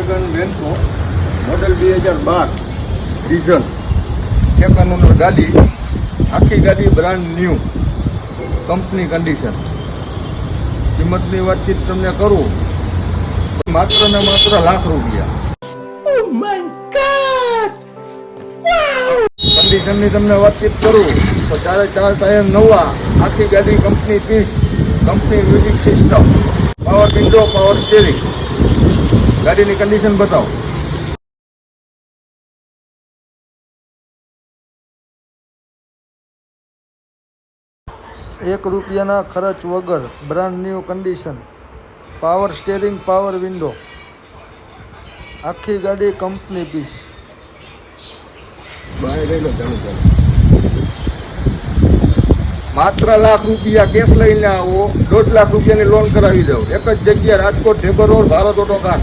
Vegan વેન્કો model 2012 diesel second owner ગાડી, આખી ગાડી બ્રાન્ડ ન્યૂ, કંપની કન્ડિશન. કિંમતની વાતચીત તમને કરું માત્ર ને માત્ર ₹1,00,000. કન્ડિશનની તમને વાતચીત કરું તો 4 ટાયર નવા, આખી ગાડી company piece, company music system, power window, power steering. ગાડીની કન્ડિશન બતાવો. ₹1 ખર્ચ વગર brand new condition, power steering, power window, આખી ગાડી કંપની પીસ. માત્ર ₹1,00,000 કેશ લઈને આવો, ₹1.5 લાખ ની લોન કરાવી દો. એક જ જગ્યા, Rajkot Dhebar road, Bharat auto car.